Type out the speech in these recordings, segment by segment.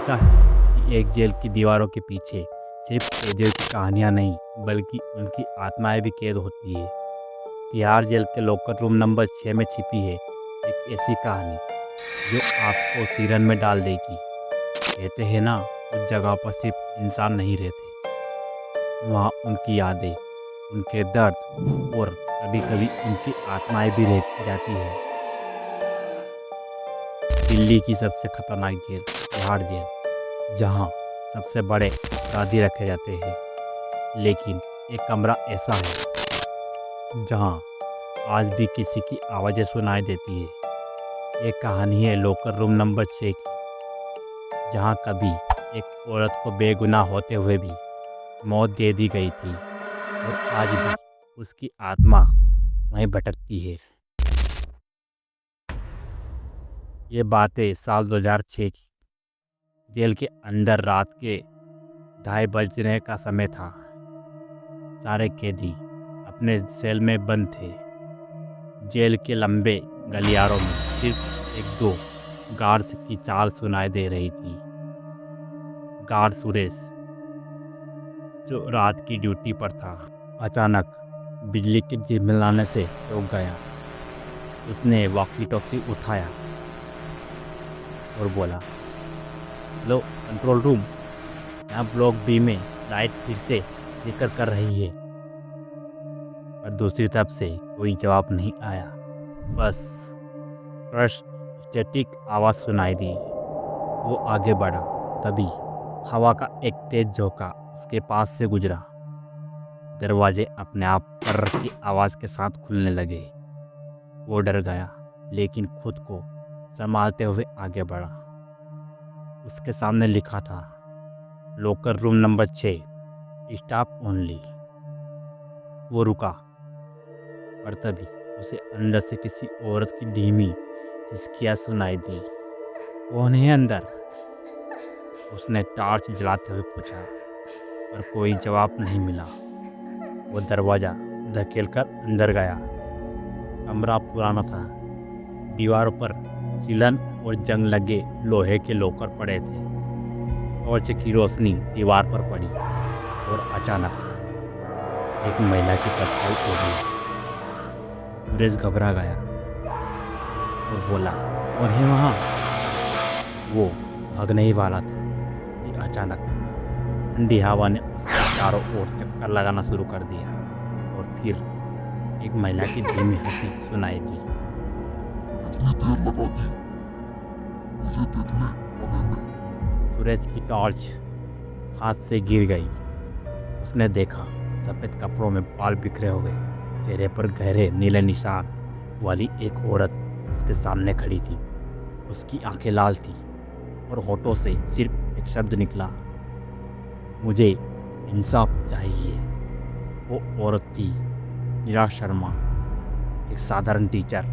सोचा है कि एक जेल की दीवारों के पीछे सिर्फ कैदियों की कहानियाँ नहीं बल्कि उनकी आत्माएं भी कैद होती है। तिहाड़ जेल के लॉकर रूम नंबर 6 में छिपी है एक ऐसी कहानी जो आपको सिरन में डाल देगी। कहते हैं ना, उस जगह पर सिर्फ इंसान नहीं रहते, वहाँ उनकी यादें, उनके दर्द और कभी कभी उनकी आत्माएं भी रह जाती है। दिल्ली की सबसे खतरनाक जेल तिहाड़ जेल, जहाँ सबसे बड़े अपराधी रखे जाते हैं, लेकिन एक कमरा ऐसा है जहाँ आज भी किसी की आवाज़ें सुनाई देती है। एक कहानी है लॉकर रूम नंबर 6 की, जहाँ कभी एक औरत को बेगुनाह होते हुए भी मौत दे दी गई थी और आज भी उसकी आत्मा वहीं भटकती है। ये बातें साल 2006 की। जेल के अंदर रात के 2:30 बजने का समय था। सारे कैदी अपने सेल में बंद थे। जेल के लंबे गलियारों में सिर्फ एक दो गार्ड्स की चाल सुनाई दे रही थी। गार्ड सुरेश, जो रात की ड्यूटी पर था, अचानक बिजली के झिलमिलाने से चौंक गया। उसने वॉकी टॉकी उठाया और बोला, हेलो कंट्रोल रूम, यहाँ ब्लॉक बी में लाइट फिर से फ्लिकर कर रही है। पर दूसरी तरफ से कोई जवाब नहीं आया, बस क्रश स्टैटिक आवाज़ सुनाई दी। वो आगे बढ़ा, तभी हवा का एक तेज झोंका उसके पास से गुजरा। दरवाजे अपने आप पर्र की आवाज़ के साथ खुलने लगे। वो डर गया, लेकिन खुद को संभालते हुए आगे बढ़ा। उसके सामने लिखा था, locker room number 6, staff only. वो रुका, पर तभी उसे अंदर से किसी औरत की धीमी हिचकियाँ सुनाई दी। कौन है अंदर? उसने टॉर्च जलाते हुए पूछा, पर कोई जवाब नहीं मिला। वो दरवाज़ा धकेलकर अंदर गया। कमरा पुराना था। दीवारों पर सीलन और जंग लगे लोहे के लॉकर पड़े थे। टॉर्च की रोशनी दीवार पर पड़ी और अचानक एक महिला की परछाई उड़ी। सुरेश घबरा गया और बोला, कौन है वहाँ? वो भागने ही वाला था कि अचानक ठंडी हवा ने उसके चारों ओर चक्कर लगाना शुरू कर दिया और फिर एक महिला की धीमी हंसी सुनाई दी। इतनी देर लगा दी मुझे देखने आने में। सूरज की टॉर्च हाथ से गिर गई। उसने देखा, सफ़ेद कपड़ों में बाल बिखरे हुए, चेहरे पर गहरे नीले निशान वाली एक औरत उसके सामने खड़ी थी। उसकी आंखें लाल थी और होठों से सिर्फ एक शब्द निकला, मुझे इंसाफ चाहिए। वो औरत थी मीरा शर्मा, एक साधारण टीचर।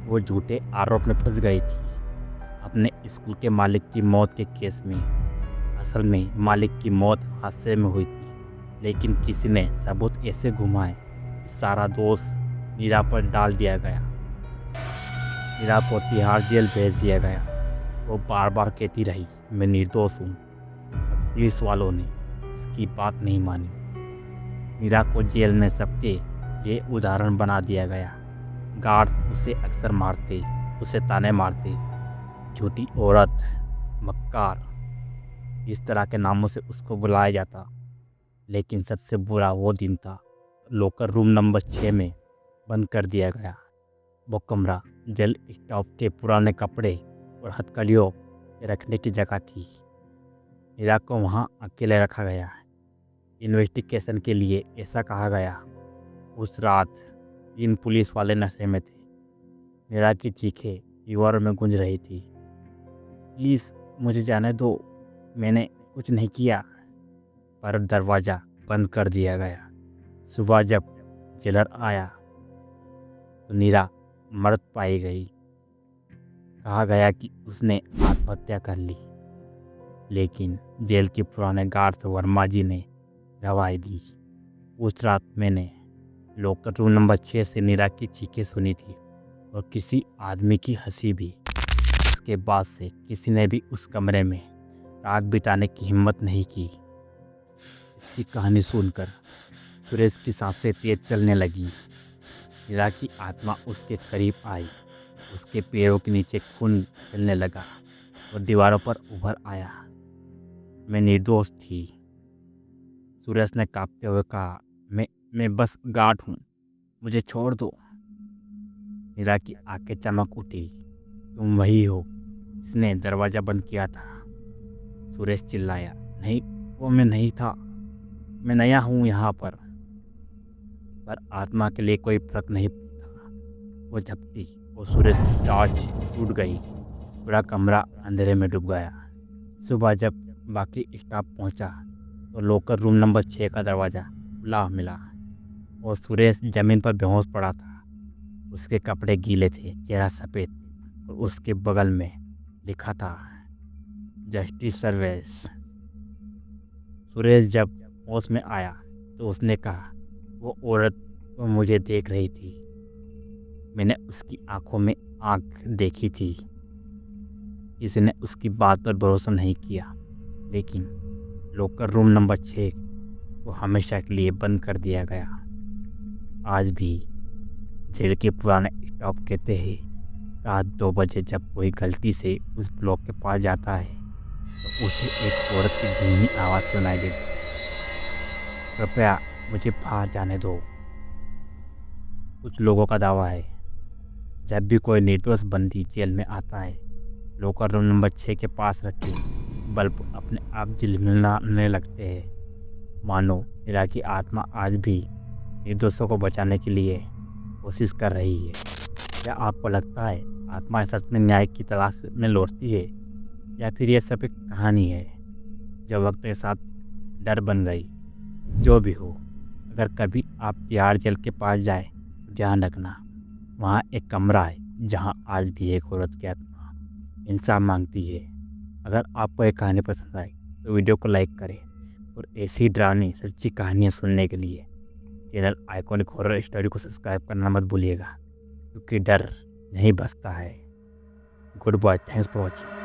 वो झूठे आरोप में फंस गई थी अपने स्कूल के मालिक की मौत के केस में। असल में मालिक की मौत हादसे में हुई थी, लेकिन किसी ने सबूत ऐसे घुमाए कि सारा दोष मीरा पर डाल दिया गया। मीरा को तिहाड़ जेल भेज दिया गया। वो बार बार कहती रही, मैं निर्दोष हूँ। पुलिस वालों ने उसकी बात नहीं मानी। मीरा को जेल में सबके लिए उदाहरण बना दिया गया। गार्ड्स उसे अक्सर मारते, उसे ताने मारते, झूठी औरत, मक्कार, इस तरह के नामों से उसको बुलाया जाता। लेकिन सबसे बुरा वो दिन था, लॉकर रूम नंबर 6 में बंद कर दिया गया। वो कमरा जेल स्टाफ के पुराने कपड़े और हथकड़ियों रखने की जगह थी। मीरा को वहाँ अकेले रखा गया। इन्वेस्टिगेशन के लिए ऐसा कहा गया। उस रात 3 पुलिस वाले नशे में थे। मीरा की चीखें दीवारों में गूंज रही थी, प्लीज़ मुझे जाने दो, मैंने कुछ नहीं किया। पर दरवाज़ा बंद कर दिया गया। सुबह जब जेलर आया तो नीरा मृत पाई गई। कहा गया कि उसने आत्महत्या कर ली, लेकिन जेल के पुराने गार्ड्स वर्मा जी ने गवाही दी। उस रात मैंने लॉकर रूम नंबर 6 से नीरा की चीखें सुनी थी और किसी आदमी की हंसी भी। उसके बाद से किसी ने भी उस कमरे में रात बिताने की हिम्मत नहीं की। इसकी कहानी सुनकर सुरेश की सांसें तेज चलने लगी। हीरा की आत्मा उसके करीब आई। उसके पैरों के नीचे खून चलने लगा और दीवारों पर उभर आया। मैं निर्दोष थी, सुरेश ने कांपते हुए कहा। मैं बस गार्ड हूँ, मुझे छोड़ दो। हीरा की आंखें चमक उठी। तुम वही हो जिसने दरवाजा बंद किया था? सुरेश चिल्लाया। नहीं, वो मैं नहीं था। मैं नया हूँ यहाँ पर आत्मा के लिए कोई फर्क नहीं था। वो झपटी और सुरेश की टॉर्च टूट गई। पूरा कमरा अंधेरे में डूब गया। सुबह जब बाकी स्टाफ पहुंचा तो लॉकर रूम नंबर 6 का दरवाज़ा खुला मिला और सुरेश जमीन पर बेहोश पड़ा था। उसके कपड़े गीले थे, चेहरा सफ़ेद और उसके बगल में लिखा था जस्टिस सर्विस। सुरेश जब होश में आया तो उसने कहा, वो औरत वो मुझे देख रही थी। मैंने उसकी आंखों में आंख देखी थी। किसी ने उसकी बात पर भरोसा नहीं किया, लेकिन लॉकर रूम नंबर 6 को हमेशा के लिए बंद कर दिया गया। आज भी जेल के पुराने स्टाफ कहते हैं, रात 2 बजे जब कोई गलती से उस ब्लॉक के पास जाता है तो उसे एक औरत की धीमी आवाज़ सुनाई देती है, कृपया मुझे बाहर जाने दो। कुछ लोगों का दावा है, जब भी कोई निर्दोष बंदी जेल में आता है, लॉकर रूम नंबर 6 के पास रखे बल्ब अपने आप झिलमिलाने लगते हैं। मानो हीरा की आत्मा आज भी निर्दोषों को बचाने के लिए कोशिश कर रही है। क्या आपको लगता है आत्मा सच में न्याय की तलाश में लौटती है, या फिर यह सब एक कहानी है जो वक्त के साथ डर बन गई? जो भी हो, अगर कभी आप तिहाड़ जेल के पास जाए तो ध्यान रखना, वहाँ एक कमरा है जहाँ आज भी एक औरत की आत्मा इंसाफ मांगती है। अगर आपको एक कहानी पसंद आई तो वीडियो को लाइक करें और ऐसी डरावनी सच्ची कहानियाँ सुनने के लिए चैनल आइकॉनिक हॉरर स्टोरी को सब्सक्राइब करना मत भूलिएगा, क्योंकि डर नहीं बचता है। Goodbye, thanks for watching.